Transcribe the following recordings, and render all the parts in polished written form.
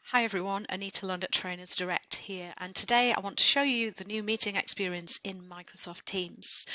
Hi everyone, Anita Lund at Trainers Direct here, and today I want to show you the new meeting experience in Microsoft Teams.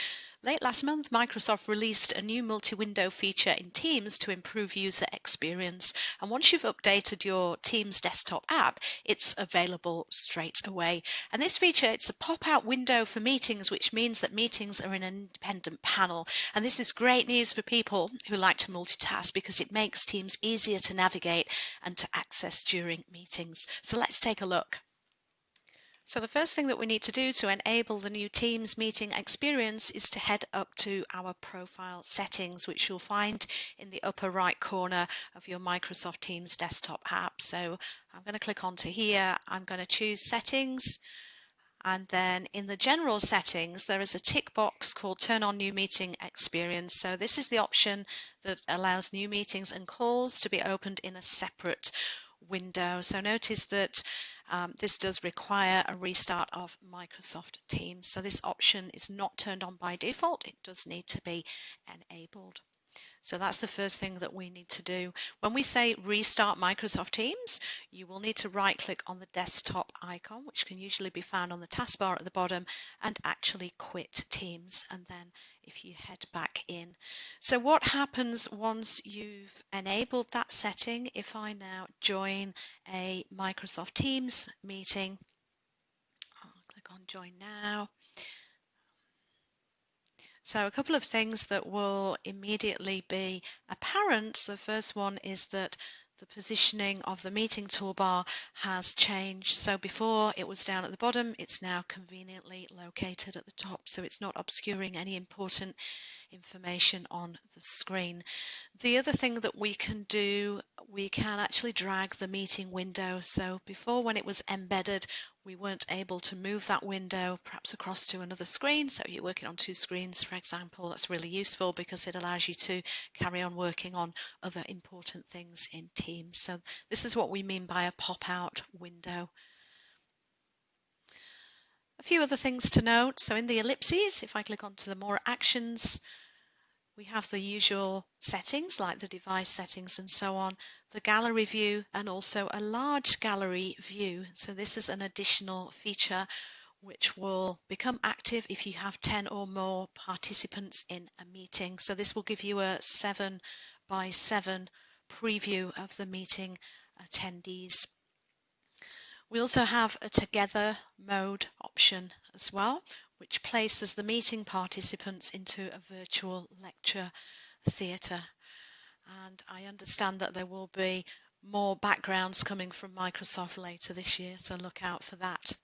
Late last month, Microsoft released a new multi-window feature in Teams to improve user experience, and once you've updated your Teams desktop app, it's available straight away. And this feature, it's a pop-out window for meetings, which means that meetings are in an independent panel, and this is great news for people who like to multitask because it makes Teams easier to navigate and to access during meetings. So let's take a look. So the first thing that we need to do to enable the new Teams meeting experience is to head up to our profile settings, which you'll find in the upper right corner of your Microsoft Teams desktop app. So I'm going to click onto here, I'm going to choose settings, and then in the general settings there is a tick box called turn on new meeting experience. So this is the option that allows new meetings and calls to be opened in a separate window. So notice that this does require a restart of Microsoft Teams. So this option is not turned on by default, it does need to be enabled. So that's the first thing that we need to do. When we say restart Microsoft Teams, you will need to right click on the desktop icon, which can usually be found on the taskbar at the bottom, and actually quit Teams, and then if you head back in. So what happens once you've enabled that setting? If I now join a Microsoft Teams meeting, I'll click on join now. So a couple of things that will immediately be apparent. The first one is that the positioning of the meeting toolbar has changed. So before it was down at the bottom, it's now conveniently located at the top, so it's not obscuring any important information on the screen. The other thing that we can do, we can actually drag the meeting window. So before, when it was embedded, we weren't able to move that window perhaps across to another screen. So if you're working on two screens, for example, that's really useful because it allows you to carry on working on other important things in Teams. So this is what we mean by a pop-out window. A few other things to note. So in the ellipses, if I click onto the more actions, we have the usual settings like the device settings and so on, the gallery view, and also a large gallery view. So this is an additional feature which will become active if you have 10 or more participants in a meeting. So this will give you a 7x7 preview of the meeting attendees. We also have a together mode option as well, which places the meeting participants into a virtual lecture theatre. And I understand that there will be more backgrounds coming from Microsoft later this year, so look out for that.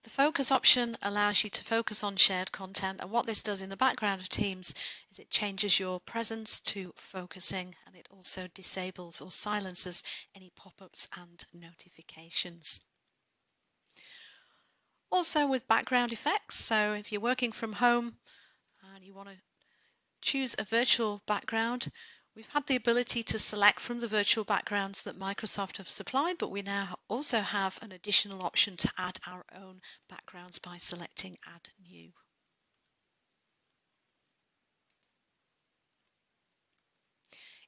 The focus option allows you to focus on shared content, and what this does in the background of Teams is it changes your presence to focusing, and it also disables or silences any pop-ups and notifications. Also with background effects, so if you're working from home and you want to choose a virtual background, we've had the ability to select from the virtual backgrounds that Microsoft have supplied, but we now also have an additional option to add our own backgrounds by selecting Add New.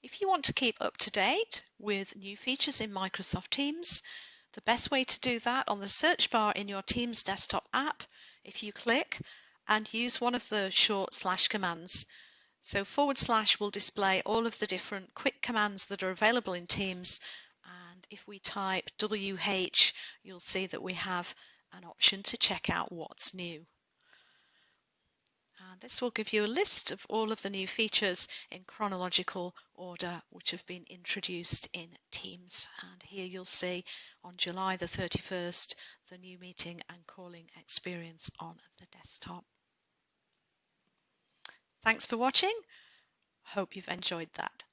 If you want to keep up to date with new features in Microsoft Teams, the best way to do that on the search bar in your Teams desktop app, if you click and use one of the short slash commands. So / will display all of the different quick commands that are available in Teams, and if we type WH, you'll see that we have an option to check out what's new. And this will give you a list of all of the new features in chronological order which have been introduced in Teams. And here you'll see on July the 31st the new meeting and calling experience on the desktop. Thanks for watching. Hope you've enjoyed that.